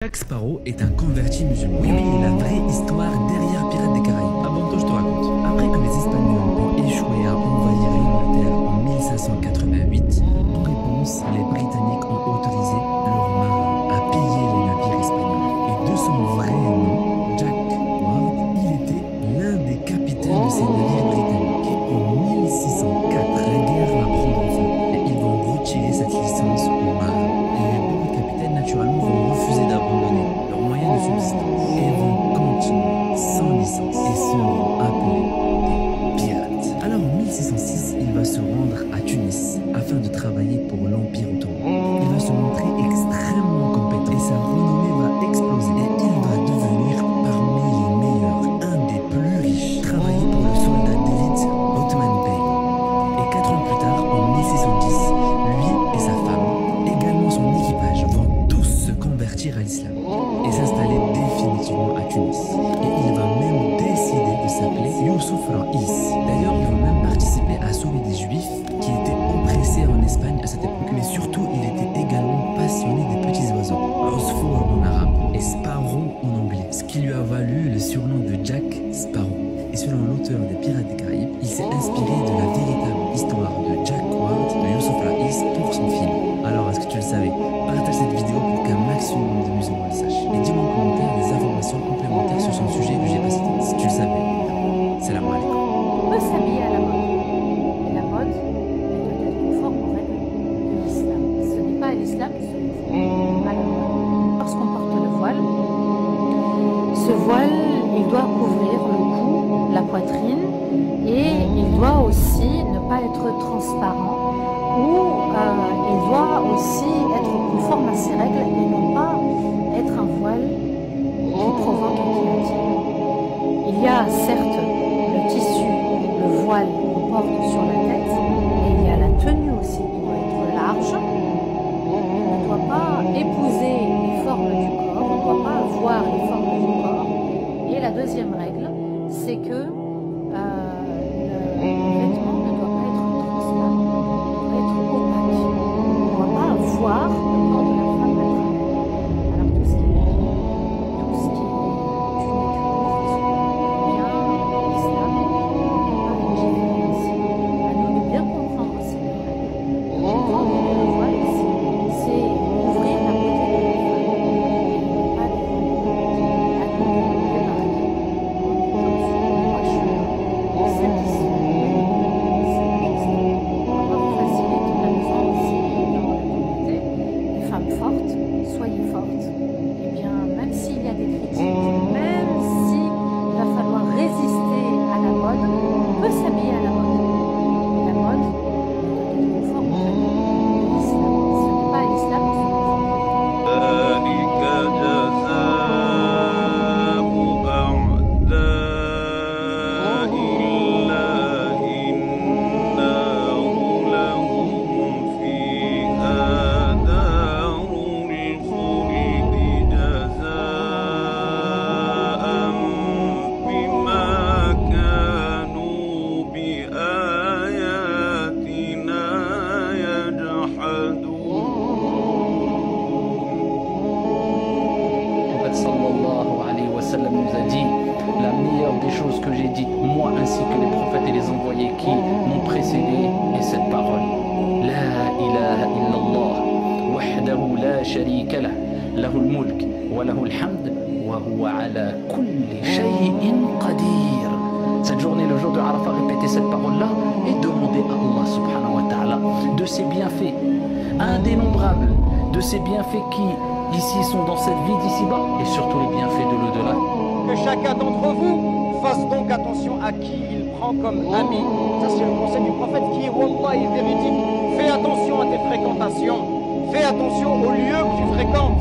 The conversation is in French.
Jack Sparrow est un converti musulman. Oui, la vraie histoire derrière Pirates des Caraïbes. Ah bon, toi je te raconte. Après que les Espagnols ont échoué à envahir l'Angleterre en 1588, en réponse, les Britanniques ont autorisé leurs marins à piller les navires espagnols. Et de son vrai nom, Jack Ward, il était l'un des capitaines de ces navires britanniques. Et en 1604, la guerre va prendre fin et ils vont retirer cette licence aux marins. Et beaucoup de capitaines, naturellement, vont refuser d'abandonner leurs moyens de subsistance et vont continuer sans licence et seront appelés des pirates. Alors en 1606, il va se rendre à Tunis afin de travailler pour l'Empire ottoman. Il va se montrer extrêmement compétent et sa renommée va exploser et il va devenir parmi les meilleurs, un des plus riches. Travailler pour le soldat d'élite Othman Bey. Et 4 ans plus tard, en 1610, lui et sa femme, également son équipage, vont tous se convertir à l'islam et s'installer définitivement à Tunis. Et il va même décider de s'appeler Youssouf Raïs. D'ailleurs, ils vont même participer à sauver des juifs qui étaient oppressés en Espagne à cette époque. Mais surtout, il était également passionné des petits oiseaux, Usfour en arabe et Sparrow en anglais, ce qui lui a valu le surnom de Jack Sparrow. Et selon l'auteur des Pirates des Caraïbes, il s'est inspiré de la véritable histoire de Jack Ward de Youssouf Raïs pour son film. Alors, est-ce que tu le savais? Partage cette vidéo pour qu'un maximum de musulmans le sachent. Et dis-moi en commentaire des informations complémentaires sur son sujet que j'ai pas cité. Si tu le savais, salam alaikum. On peut s'habiller à la mode. Et la mode, elle doit être conforme aux règles de l'islam. Ce n'est pas à l'islam qui se conforme à la mode. Lorsqu'on porte le voile, ce voile, il doit couvrir le cou, la poitrine, et il doit aussi ne pas être transparent, ou il doit aussi être conforme à ces règles et non pas être un voile qui provoque et qui attire. Il y a certes le tissu, le voile qu'on porte sur la tête, et il y a la tenue aussi qui doit être large. On ne doit pas épouser les formes du corps, on ne doit pas voir les formes du corps. Et la deuxième règle, c'est que le vêtement ne doit pas être transparent, il doit être opaque. On ne doit pas voir le corps de la femme à travers. Alors tout ce qui est tunique courte, eh bien l'islam n'est pas légiféré ainsi. À nous de bien comprendre ces deux règles. Comprendre que le voile ici, c'est ouvrir la beauté de la femme et ne pas dévoiler la beauté. À nous de nous démarquer en étant sur le droit chemin de satisfaire sa majesté. Allah facilite la besoin aussi dans la communauté. Les femmes fortes, soyez fortes. Et bien, même s'il y a des critiques, même s'il va falloir résister à la mode, on peut s'habiller à la mode. Mais la mode doit être conforme aux règles de l'islam. Ce n'est pas à l'islam qui se conforme. Sallallahu alayhi wa sallam nous a dit la meilleure des choses que j'ai dites, moi ainsi que les prophètes et les envoyés qui m'ont précédé, est cette parole. La ilaha illallah, wahdahu la sharika lah, lahul mulk wa lahul hamd, wa huwa ala kulli shay'in qadir. Cette journée, le jour de Arafat, répétez cette parole-là et demandez à Allah subhanahu wa ta'ala de ses bienfaits indénombrables, de ses bienfaits qui ici sont dans cette vie d'ici-bas et surtout les bienfaits de l'au-delà. Que chacun d'entre vous fasse donc attention à qui il prend comme ami. Ça c'est le conseil du prophète qui est wallahi véridique. Fais attention à tes fréquentations. Fais attention aux lieux que tu fréquentes.